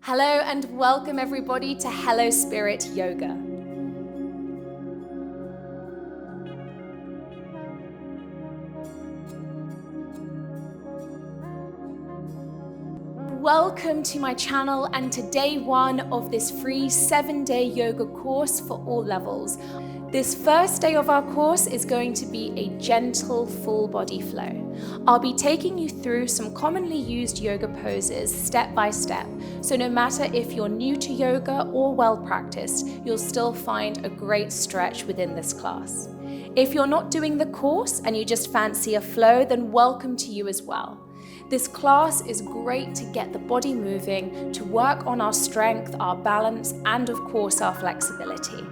Hello and welcome everybody to Hello Spirit Yoga. Welcome to my channel and to day one of this free 7-day yoga course for all levels. This first day of our course is going to be a gentle full body flow. I'll be taking you through some commonly used yoga poses step by step. So no matter if you're new to yoga or well practiced, you'll still find a great stretch within this class. If you're not doing the course and you just fancy a flow, then welcome to you as well. This class is great to get the body moving, to work on our strength, our balance, and of course our flexibility.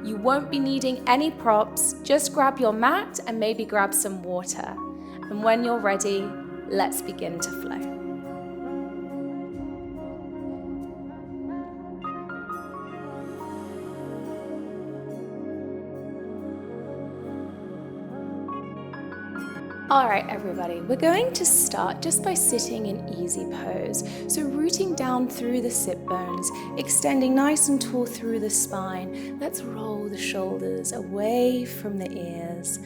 You won't be needing any props, just grab your mat and maybe grab some water. And when you're ready, let's begin to flow. All right, everybody, we're going to start just by sitting in easy pose. So rooting down through the sit bones, extending nice and tall through the spine. Let's roll the shoulders away from the ears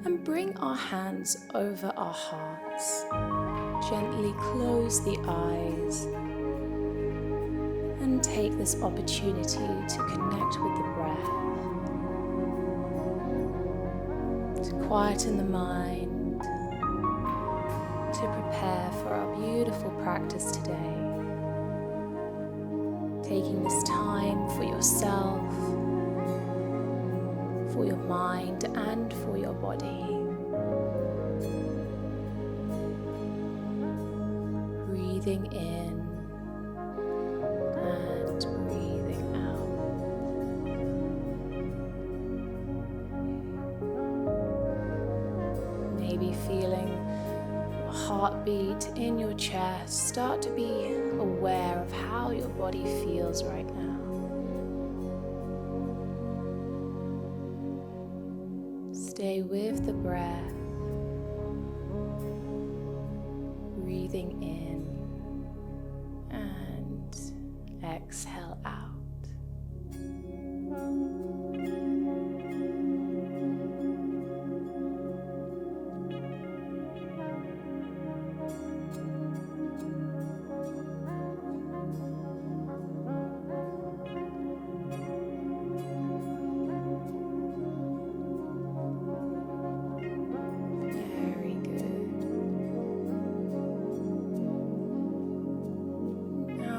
and bring our hands over our hearts. Gently close the eyes and take this opportunity to connect with the breath, to quieten the mind, to prepare for our beautiful practice today. Taking this time for yourself, for your mind, and for your body. Breathing in and breathing out. Maybe feeling heartbeat in your chest. Start to be aware of how your body feels right now. Stay with the breath, breathing in and exhale out.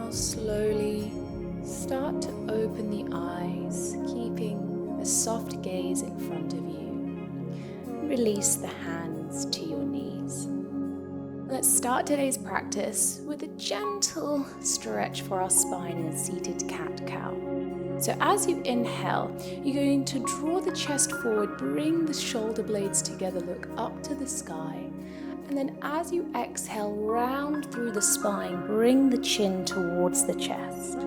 Slowly start to open the eyes, keeping a soft gaze in front of you. Release the hands to your knees. Let's start today's practice with a gentle stretch for our spine in a seated cat-cow. So as you inhale, you're going to draw the chest forward, bring the shoulder blades together, look up to the sky. And then as you exhale, round through the spine, bring the chin towards the chest.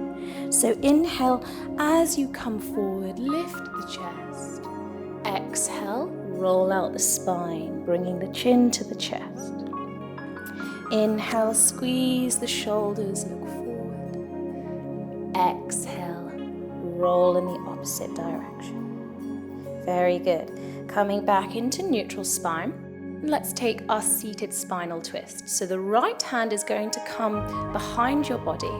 So inhale, as you come forward, lift the chest. Exhale, roll out the spine, bringing the chin to the chest. Inhale, squeeze the shoulders, look forward. Exhale, roll in the opposite direction. Very good. Coming back into neutral spine. Let's take our seated spinal twist. So the right hand is going to come behind your body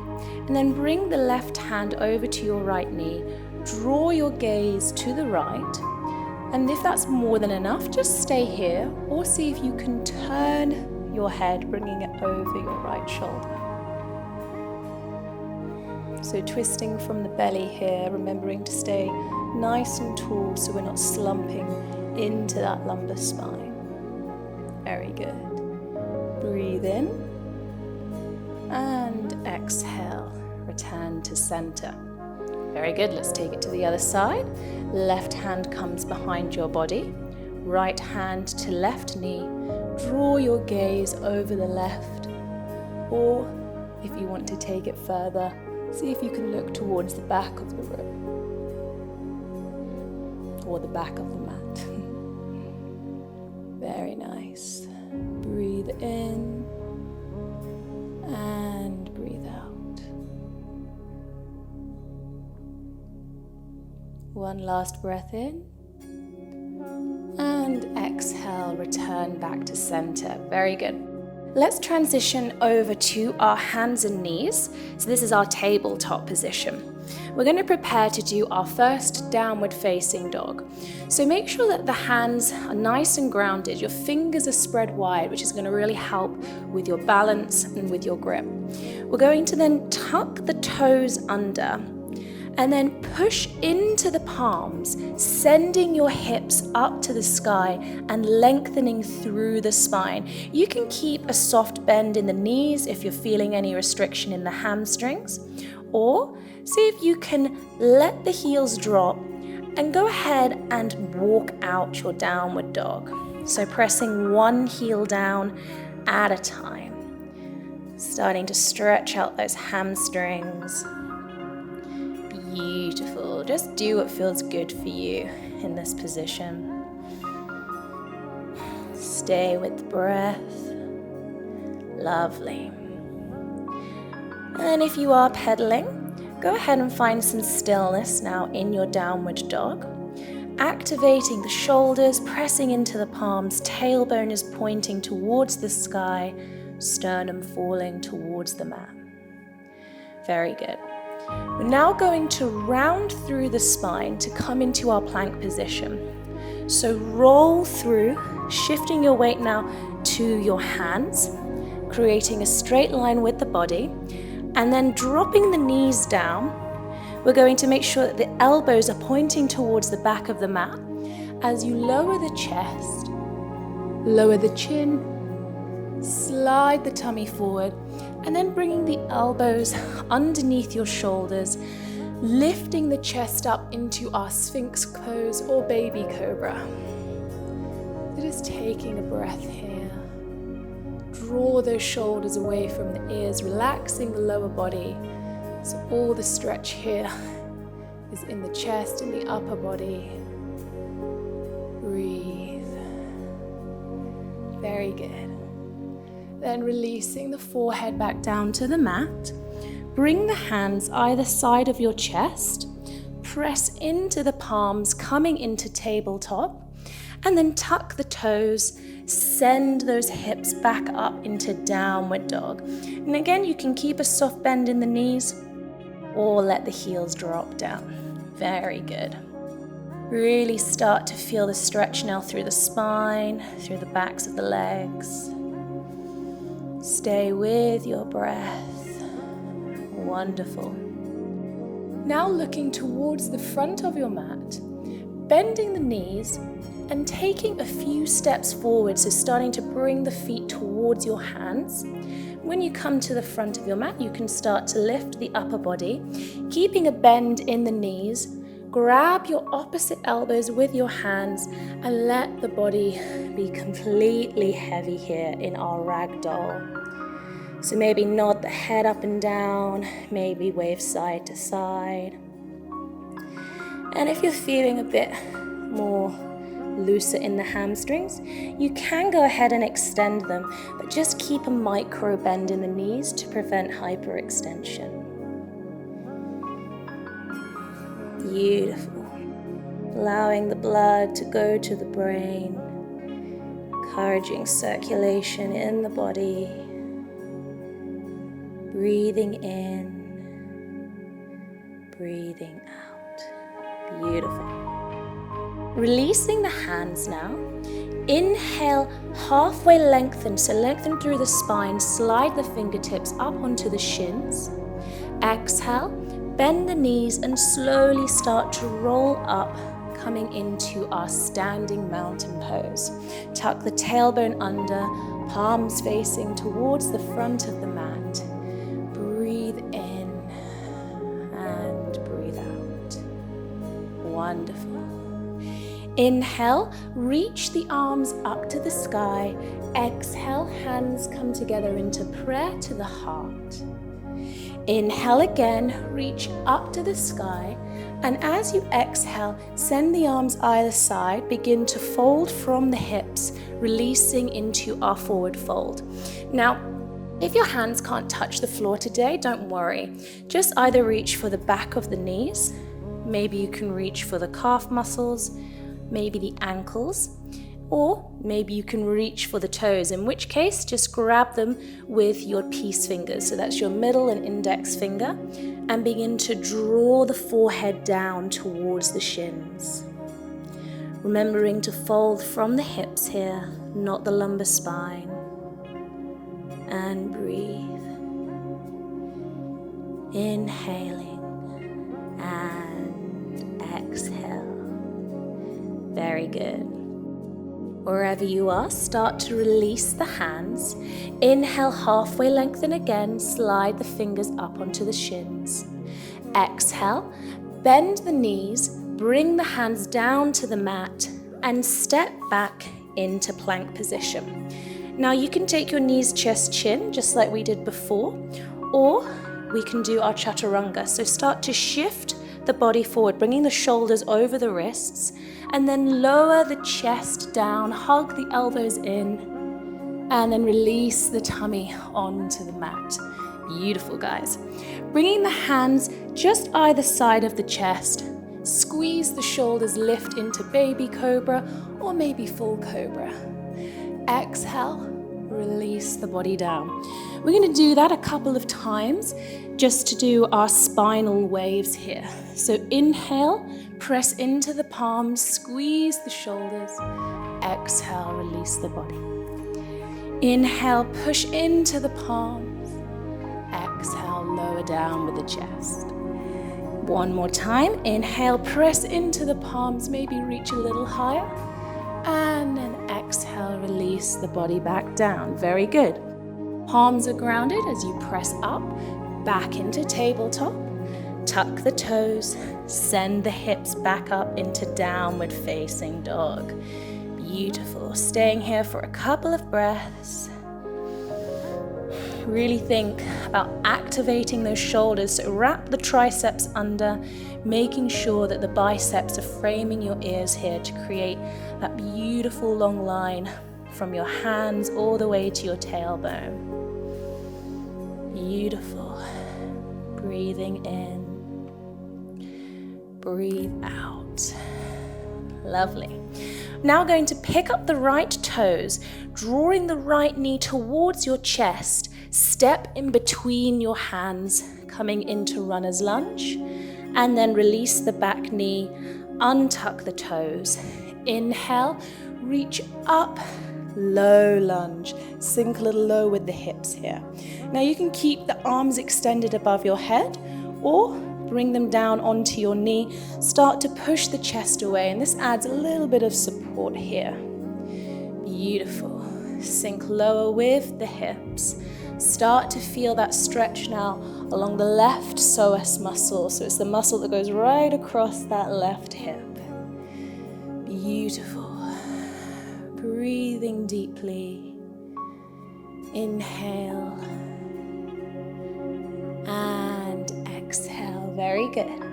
and then bring the left hand over to your right knee. Draw your gaze to the right. And if that's more than enough, just stay here or see if you can turn your head, bringing it over your right shoulder. So twisting from the belly here, remembering to stay nice and tall so we're not slumping into that lumbar spine. Very good. Breathe in and exhale. Return to center. Very good. Let's take it to the other side. Left hand comes behind your body. Right hand to left knee. Draw your gaze over the left. Or if you want to take it further, see if you can look towards the back of the room or the back of the mat. Very nice. Breathe in and breathe out. One last breath in. And exhale, return back to center. Very good. Let's transition over to our hands and knees. So this is our tabletop position. We're going to prepare to do our first downward facing dog. So make sure that the hands are nice and grounded. Your fingers are spread wide, which is going to really help with your balance and with your grip. We're going to then tuck the toes under and then push into the palms, sending your hips up to the sky and lengthening through the spine. You can keep a soft bend in the knees if you're feeling any restriction in the hamstrings, or see if you can let the heels drop and go ahead and walk out your downward dog. So pressing one heel down at a time, starting to stretch out those hamstrings. Beautiful. Just do what feels good for you in this position. Stay with the breath. Lovely. And if you are pedaling, go ahead and find some stillness now in your downward dog. Activating the shoulders, pressing into the palms, tailbone is pointing towards the sky, sternum falling towards the mat. Very good. We're now going to round through the spine to come into our plank position. So roll through, shifting your weight now to your hands, creating a straight line with the body, and then dropping the knees down. We're going to make sure that the elbows are pointing towards the back of the mat. As you lower the chest, lower the chin, slide the tummy forward, and then bringing the elbows underneath your shoulders, lifting the chest up into our Sphinx pose or baby cobra. So just taking a breath here. Draw those shoulders away from the ears, relaxing the lower body. So all the stretch here is in the chest and the upper body. Breathe. Very good. Then releasing the forehead back down to the mat. Bring the hands either side of your chest. Press into the palms, coming into tabletop. And then tuck the toes. Send those hips back up into downward dog. And again, you can keep a soft bend in the knees or let the heels drop down. Very good. Really start to feel the stretch now through the spine, through the backs of the legs. Stay with your breath. Wonderful. Now looking towards the front of your mat, bending the knees and taking a few steps forward, so starting to bring the feet towards your hands. When you come to the front of your mat, you can start to lift the upper body, keeping a bend in the knees. Grab your opposite elbows with your hands and let the body be completely heavy here in our ragdoll. So maybe nod the head up and down, maybe wave side to side. And if you're feeling a bit more looser in the hamstrings, you can go ahead and extend them, but just keep a micro bend in the knees to prevent hyperextension. Beautiful. Allowing the blood to go to the brain, encouraging circulation in the body. Breathing in, breathing out. Beautiful. Releasing the hands now. Inhale, halfway lengthen, so lengthen through the spine, slide the fingertips up onto the shins. Exhale, bend the knees and slowly start to roll up, coming into our standing mountain pose. Tuck the tailbone under, palms facing towards the front of the mat. Breathe in and breathe out. Wonderful. Inhale, reach the arms up to the sky. Exhale, hands come together into prayer to the heart. Inhale again, reach up to the sky. And as you exhale, send the arms either side, begin to fold from the hips, releasing into our forward fold. Now, if your hands can't touch the floor today, don't worry. Just either reach for the back of the knees, maybe you can reach for the calf muscles, maybe the ankles, or maybe you can reach for the toes, in which case just grab them with your peace fingers. So that's your middle and index finger, and begin to draw the forehead down towards the shins. Remembering to fold from the hips here, not the lumbar spine. And breathe. Inhaling and exhale. Very good. Wherever you are, start to release the hands. Inhale, halfway lengthen again, slide the fingers up onto the shins. Exhale, bend the knees, bring the hands down to the mat, and step back into plank position. Now you can take your knees chest chin, just like we did before, or we can do our Chaturanga. So start to shift the body forward, bringing the shoulders over the wrists, and then lower the chest down, hug the elbows in, and then release the tummy onto the mat. Beautiful, guys. Bringing the hands just either side of the chest, squeeze the shoulders, lift into baby cobra or maybe full cobra. Exhale, release the body down. We're going to do that a couple of times just to do our spinal waves here. So inhale, press into the palms, squeeze the shoulders. Exhale, release the body. Inhale, push into the palms. Exhale, lower down with the chest. One more time. Inhale, press into the palms, maybe reach a little higher. And then exhale, release the body back down. Very good. Palms are grounded as you press up, back into tabletop. Tuck the toes, send the hips back up into downward facing dog. Beautiful. Staying here for a couple of breaths. Really think about activating those shoulders. So wrap the triceps under, making sure that the biceps are framing your ears here to create that beautiful long line from your hands all the way to your tailbone. Beautiful. Breathing in. Breathe out. Lovely. Now going to pick up the right toes, drawing the right knee towards your chest. Step in between your hands, coming into runner's lunge, and then release the back knee, untuck the toes. Inhale, reach up, low lunge. Sink a little low with the hips here. Now you can keep the arms extended above your head, or bring them down onto your knee. Start to push the chest away, and this adds a little bit of support here. Beautiful. Sink lower with the hips. Start to feel that stretch now along the left psoas muscle. So it's the muscle that goes right across that left hip. Beautiful. Breathing deeply. Inhale. And exhale. Very good.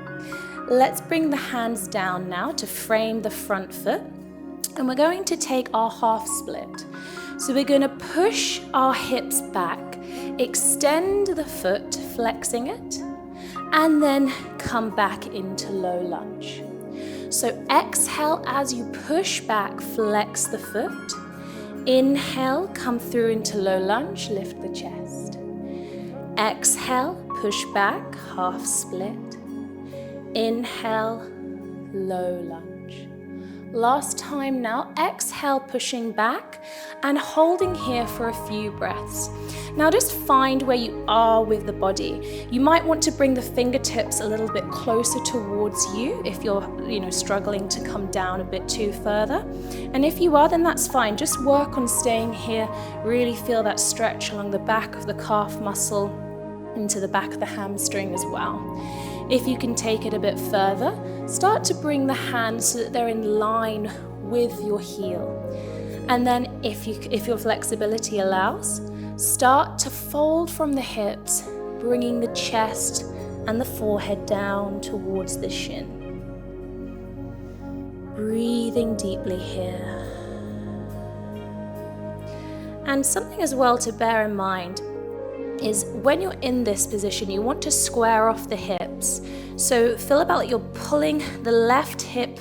Let's bring the hands down now to frame the front foot. And we're going to take our half split. So we're going to push our hips back, extend the foot, flexing it, and then come back into low lunge. So exhale as you push back, flex the foot. Inhale, come through into low lunge, lift the chest. Exhale, push back, half split. Inhale, low lunge. Last time now, exhale, pushing back and holding here for a few breaths. Now just find where you are with the body. You might want to bring the fingertips a little bit closer towards you if you're struggling to come down a bit too further. And if you are, then that's fine. Just work on staying here. Really feel that stretch along the back of the calf muscle into the back of the hamstring as well. If you can take it a bit further, start to bring the hands so that they're in line with your heel. And then if your flexibility allows, start to fold from the hips, bringing the chest and the forehead down towards the shin. Breathing deeply here. And something as well to bear in mind is when you're in this position, you want to square off the hips. So feel about like you're pulling the left hip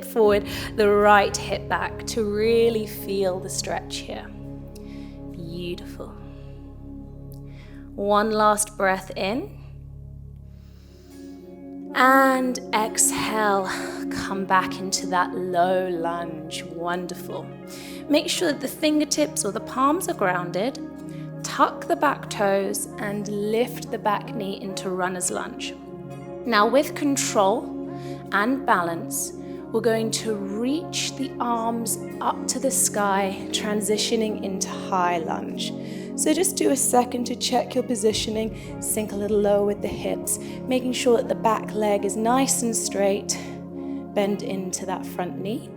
forward, the right hip back to really feel the stretch here. Beautiful. One last breath in. And exhale, come back into that low lunge. Wonderful. Make sure that the fingertips or the palms are grounded. Tuck the back toes and lift the back knee into runner's lunge. Now with control and balance, we're going to reach the arms up to the sky, transitioning into high lunge. So just do a second to check your positioning, sink a little lower with the hips, making sure that the back leg is nice and straight, bend into that front knee.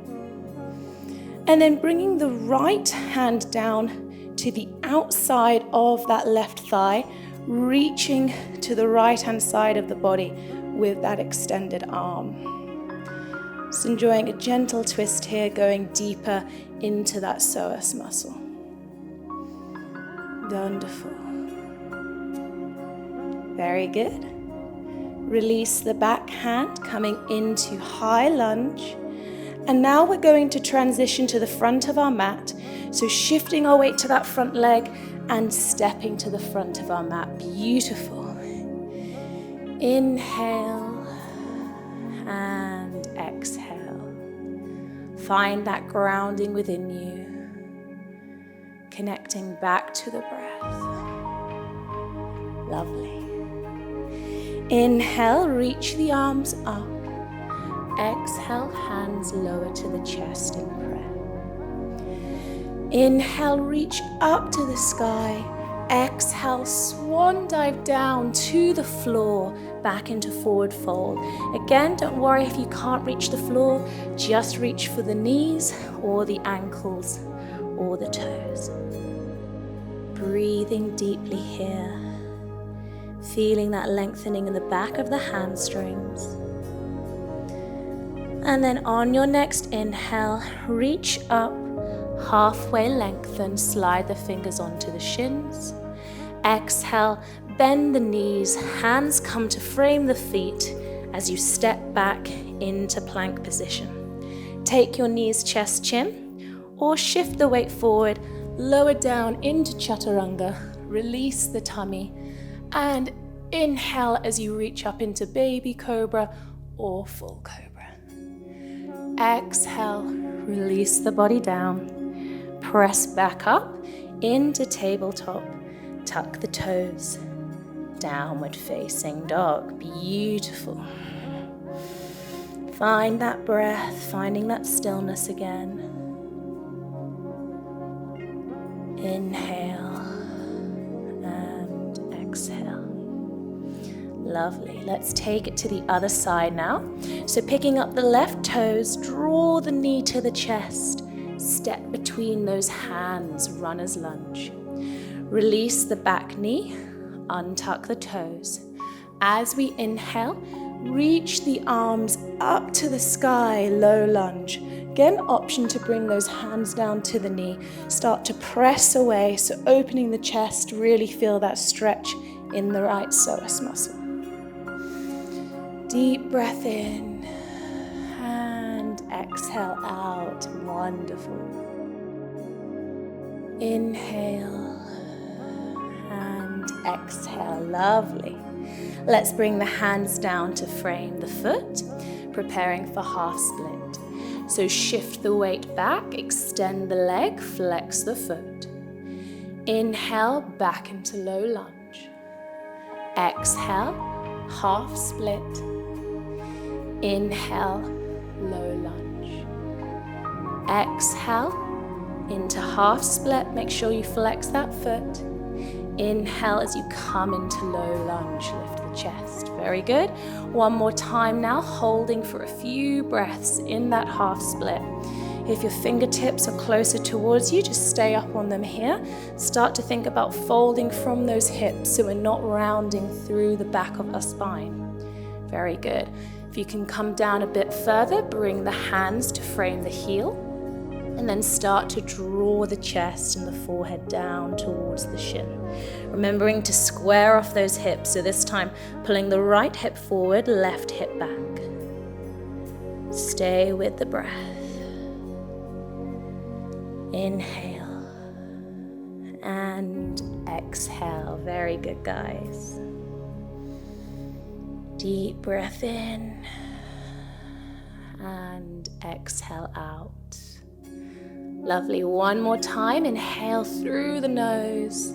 And then bringing the right hand down to the outside of that left thigh, reaching to the right hand side of the body with that extended arm. Just enjoying a gentle twist here, going deeper into that psoas muscle. Wonderful. Very good. Release the back hand, coming into high lunge. And now we're going to transition to the front of our mat. So shifting our weight to that front leg and stepping to the front of our mat. Beautiful. Inhale and exhale. Find that grounding within you. Connecting back to the breath. Lovely. Inhale, reach the arms up. Exhale, hands lower to the chest in prayer. Inhale, reach up to the sky. Exhale, swan dive down to the floor, back into forward fold. Again, don't worry if you can't reach the floor, just reach for the knees or the ankles or the toes. Breathing deeply here, feeling that lengthening in the back of the hamstrings. And then on your next inhale, reach up, halfway lengthen, slide the fingers onto the shins. Exhale, bend the knees, hands come to frame the feet as you step back into plank position. Take your knees chest chin, or shift the weight forward, lower down into Chaturanga, release the tummy, and inhale as you reach up into baby cobra or full cobra. Exhale, release the body down, press back up into tabletop, tuck the toes, downward facing dog. Beautiful. Find that breath, finding that stillness again. Inhale and exhale. Lovely. Let's take it to the other side now. So picking up the left toes, draw the knee to the chest. Step between those hands, runner's lunge. Release the back knee, untuck the toes. As we inhale, reach the arms up to the sky, low lunge. Again, option to bring those hands down to the knee. Start to press away, so opening the chest, really feel that stretch in the right psoas muscle. Deep breath in and exhale out. Wonderful. Inhale and exhale. Lovely. Let's bring the hands down to frame the foot, preparing for half split. So shift the weight back, extend the leg, flex the foot. Inhale, back into low lunge. Exhale, half split. Inhale, low lunge. Exhale, into half split. Make sure you flex that foot. Inhale as you come into low lunge, lift the chest. Very good. One more time now, holding for a few breaths in that half split. If your fingertips are closer towards you, just stay up on them here. Start to think about folding from those hips so we're not rounding through the back of our spine. Very good. If you can come down a bit further, bring the hands to frame the heel. And then start to draw the chest and the forehead down towards the shin. Remembering to square off those hips, so this time pulling the right hip forward, left hip back. Stay with the breath. Inhale and exhale. Very good, guys. Deep breath in and exhale out. Lovely. One more time. Inhale through the nose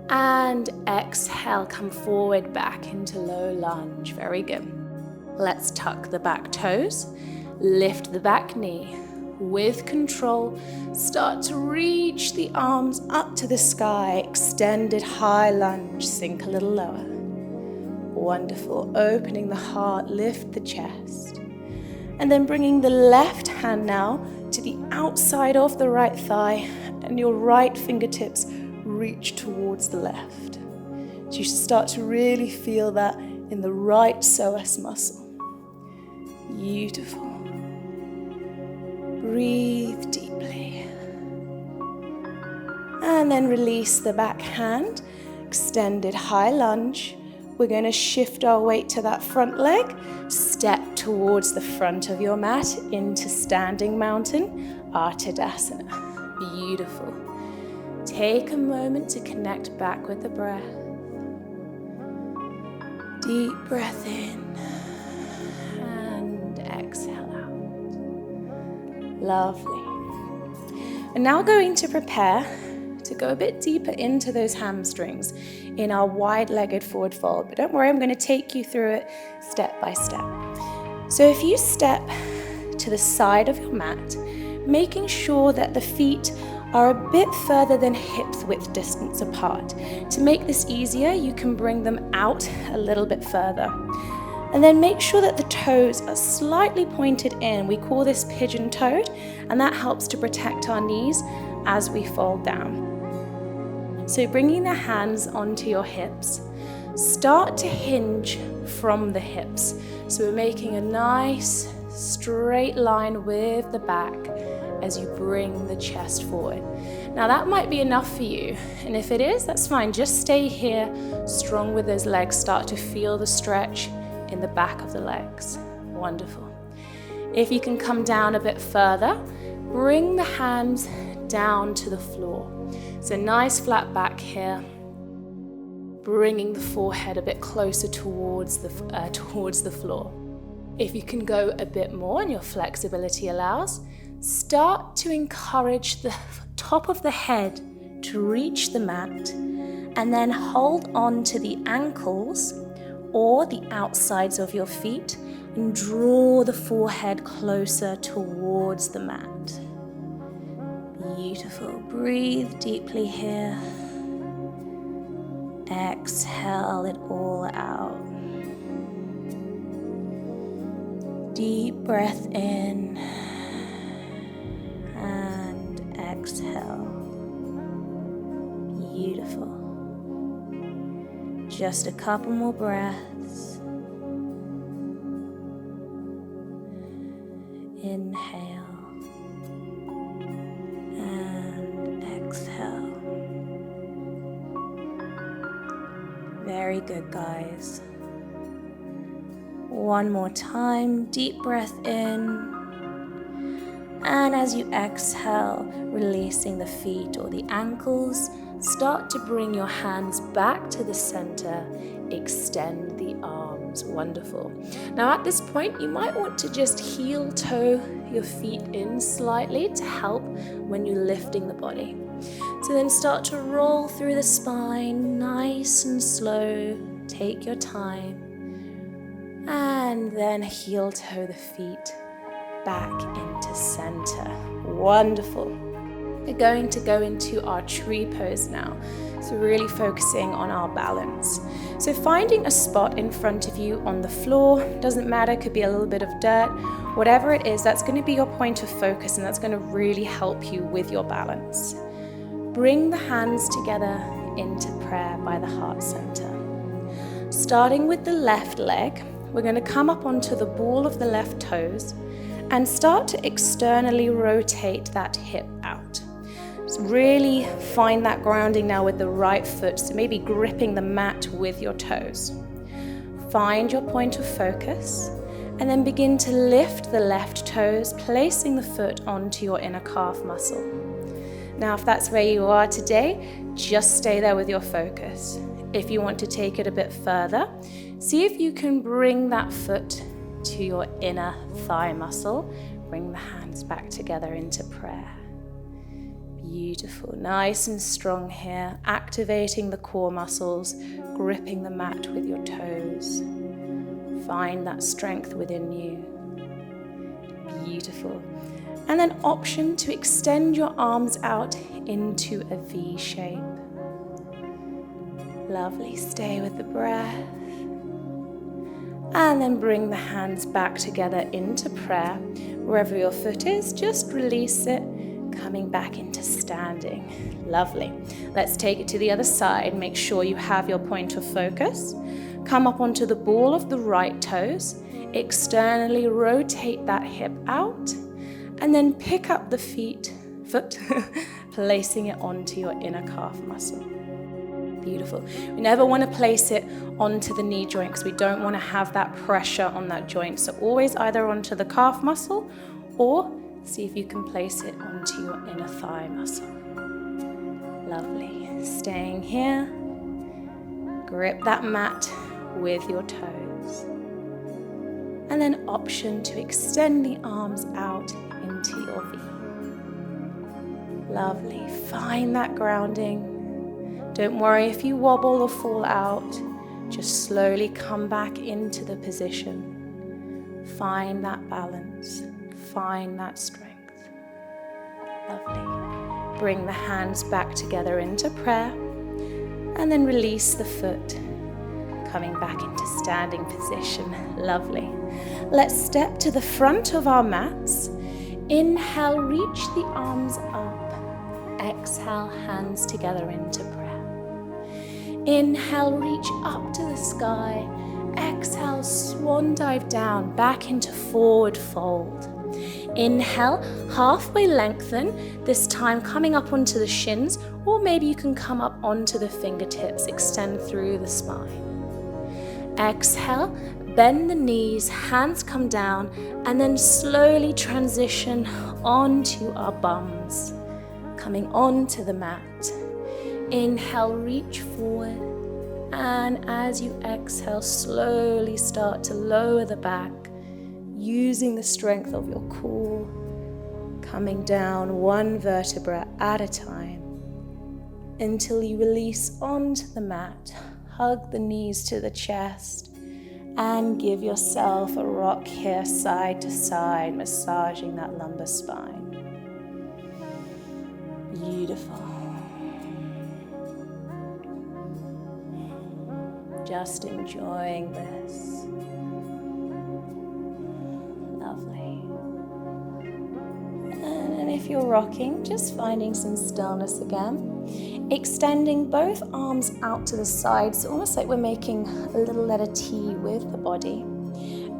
and exhale. Come forward back into low lunge. Very good. Let's tuck the back toes. Lift the back knee. With control, start to reach the arms up to the sky. Extended high lunge. Sink a little lower. Wonderful. Opening the heart. Lift the chest. And then bringing the left hand now to the outside of the right thigh, and your right fingertips reach towards the left. So you should start to really feel that in the right psoas muscle. Beautiful. Breathe deeply. And then release the back hand, extended high lunge. We're going to shift our weight to that front leg, step towards the front of your mat into standing mountain, Tadasana. Beautiful. Take a moment to connect back with the breath. Deep breath in and exhale out. Lovely. We're now going to prepare to go a bit deeper into those hamstrings in our wide-legged forward fold. But don't worry, I'm going to take you through it step by step. So if you step to the side of your mat, making sure that the feet are a bit further than hip width distance apart. To make this easier, you can bring them out a little bit further. And then make sure that the toes are slightly pointed in. We call this pigeon-toed, and that helps to protect our knees as we fold down. So bringing the hands onto your hips, start to hinge from the hips. So we're making a nice straight line with the back as you bring the chest forward. Now that might be enough for you, and if it is, that's fine. Just stay here, strong with those legs. Start to feel the stretch in the back of the legs. Wonderful. If you can come down a bit further, bring the hands down to the floor. So nice flat back here, bringing the forehead a bit closer towards the floor. If you can go a bit more and your flexibility allows, start to encourage the top of the head to reach the mat, and then hold on to the ankles or the outsides of your feet and draw the forehead closer towards the mat. Beautiful. Breathe deeply here. Exhale it all out. Deep breath in and exhale. Beautiful. Just a couple more breaths. Inhale. Very good, guys. One more time, deep breath in. And as you exhale, releasing the feet or the ankles, start to bring your hands back to the center. Extend the arms. Wonderful. Now at this point, you might want to just heel toe your feet in slightly to help when you're lifting the body. So then start to roll through the spine, nice and slow. Take your time. And then heel toe the feet back into center. Wonderful. We're going to go into our tree pose now. So really focusing on our balance. So finding a spot in front of you on the floor, doesn't matter, could be a little bit of dirt, whatever it is, that's going to be your point of focus, and that's going to really help you with your balance. Bring the hands together into prayer by the heart center. Starting with the left leg, we're going to come up onto the ball of the left toes and start to externally rotate that hip out. So really find that grounding now with the right foot, so maybe gripping the mat with your toes. Find your point of focus and then begin to lift the left toes, placing the foot onto your inner calf muscle. Now, if that's where you are today, just stay there with your focus. If you want to take it a bit further, see if you can bring that foot to your inner thigh muscle. Bring the hands back together into prayer. Beautiful, nice and strong here, activating the core muscles, gripping the mat with your toes. Find that strength within you. Beautiful. And then option to extend your arms out into a V shape. Lovely, stay with the breath. And then bring the hands back together into prayer. Wherever your foot is, just release it, coming back into standing. Lovely. Let's take it to the other side. Make sure you have your point of focus. Come up onto the ball of the right toes. Externally rotate that hip out. And then pick up the foot, placing it onto your inner calf muscle. Beautiful. We never want to place it onto the knee joint because we don't want to have that pressure on that joint. So always either onto the calf muscle or see if you can place it onto your inner thigh muscle. Lovely. Staying here. Grip that mat with your toes. And then option to extend the arms out into your V. Lovely. Find that grounding. Don't worry if you wobble or fall out. Just slowly come back into the position. Find that balance. Find that strength. Lovely. Bring the hands back together into prayer. And then release the foot. Coming back into standing position. Lovely. Let's step to the front of our mats. Inhale, reach the arms up. Exhale, hands together into prayer. Inhale, reach up to the sky. Exhale, swan dive down, back into forward fold. Inhale, halfway lengthen, this time coming up onto the shins, or maybe you can come up onto the fingertips, extend through the spine. Exhale, bend the knees, hands come down, and then slowly transition onto our bums, coming onto the mat. Inhale, reach forward, and as you exhale, slowly start to lower the back, using the strength of your core, coming down one vertebra at a time, until you release onto the mat. Hug the knees to the chest, and give yourself a rock here, side to side, massaging that lumbar spine. Beautiful. Just enjoying this. Lovely. And if you're rocking, just finding some stillness again. Extending both arms out to the sides, almost like we're making a little letter T with the body.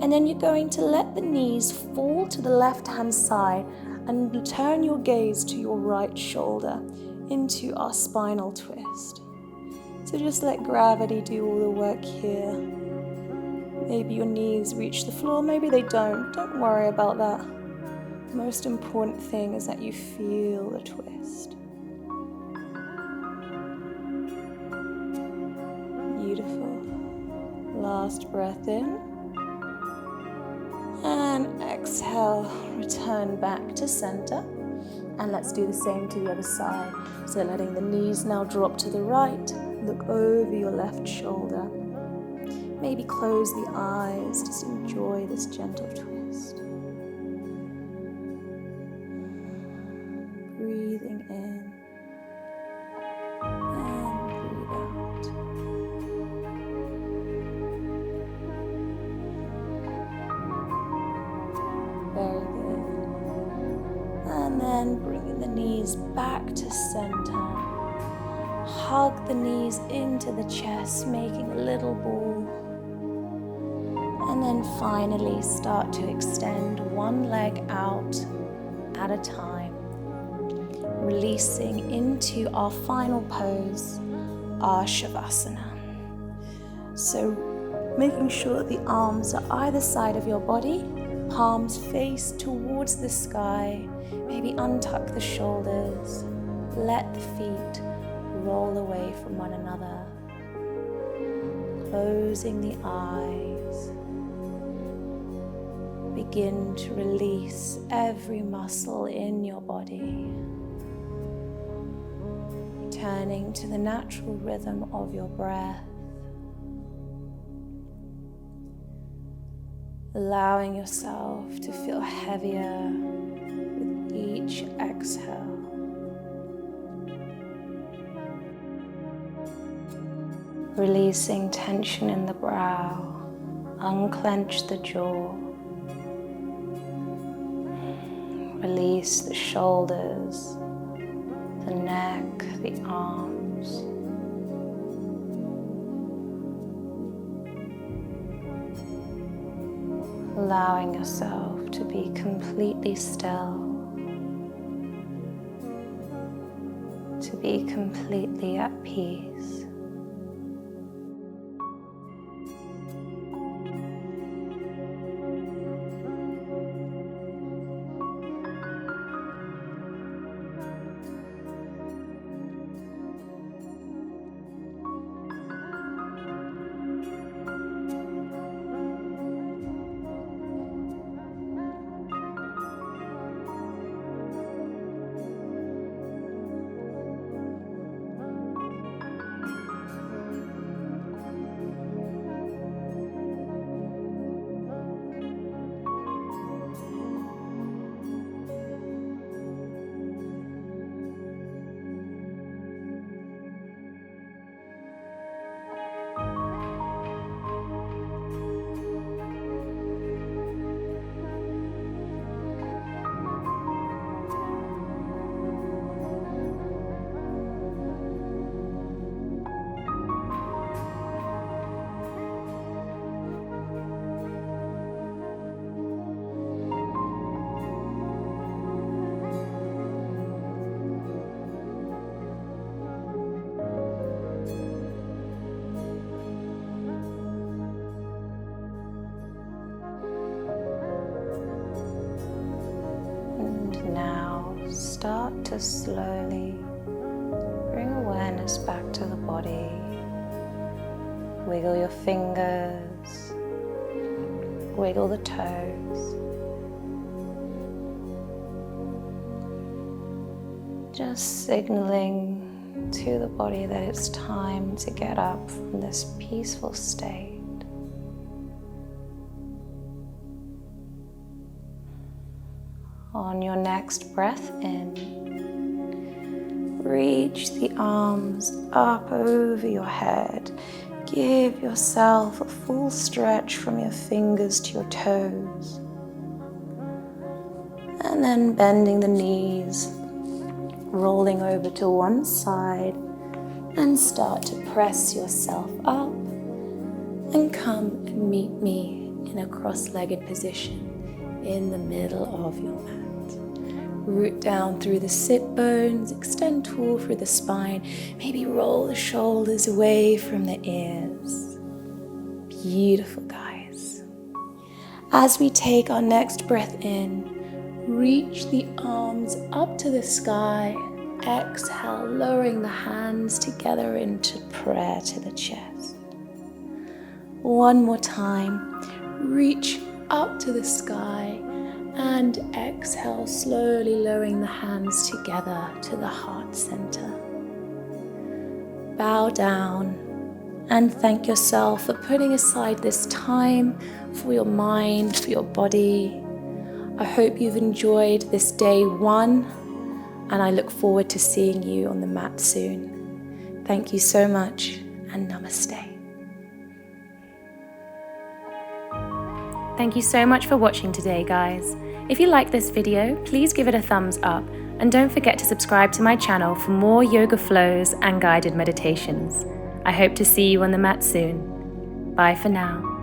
And then you're going to let the knees fall to the left-hand side and turn your gaze to your right shoulder into our spinal twist. So just let gravity do all the work here. Maybe your knees reach the floor, maybe they don't. Don't worry about that. The most important thing is that you feel the twist. Beautiful. Last breath in. And exhale, return back to center. And let's do the same to the other side. So letting the knees now drop to the right. Look over your left shoulder. Maybe close the eyes. Just enjoy this gentle twist. Breathing in. And breathe out. Very good. And then bringing the knees back to center. Hug the knees into the chest, making a little ball. And then And finally, start to extend one leg out at a time, releasing into our final pose, our Shavasana. So making sure that the arms are either side of your body, palms face towards the sky, maybe untuck the shoulders, let the feet roll away from one another, closing the eyes. Begin to release every muscle in your body, turning to the natural rhythm of your breath, allowing yourself to feel heavier with each exhale. Releasing tension in the brow, unclench the jaw. Release the shoulders, the neck, the arms. Allowing yourself to be completely still, to be completely at peace. Start to slowly bring awareness back to the body. Wiggle your fingers, wiggle the toes. Just signaling to the body that it's time to get up from this peaceful state. On your next breath in, reach the arms up over your head. Give yourself a full stretch from your fingers to your toes. And then bending the knees, rolling over to one side, and start to press yourself up and come and meet me in a cross-legged position in the middle of your mat. Root down through the sit bones, extend tall through the spine, maybe roll the shoulders away from the ears. Beautiful, guys. As we take our next breath in, reach the arms up to the sky. Exhale, lowering the hands together into prayer to the chest. One more time, reach up to the sky. And exhale, slowly lowering the hands together to the heart center. Bow down and thank yourself for putting aside this time for your mind, for your body. I hope you've enjoyed this day 1, and I look forward to seeing you on the mat soon. Thank you so much, and namaste. Thank you so much for watching today, guys. If you like this video, please give it a thumbs up and don't forget to subscribe to my channel for more yoga flows and guided meditations. I hope to see you on the mat soon. Bye for now.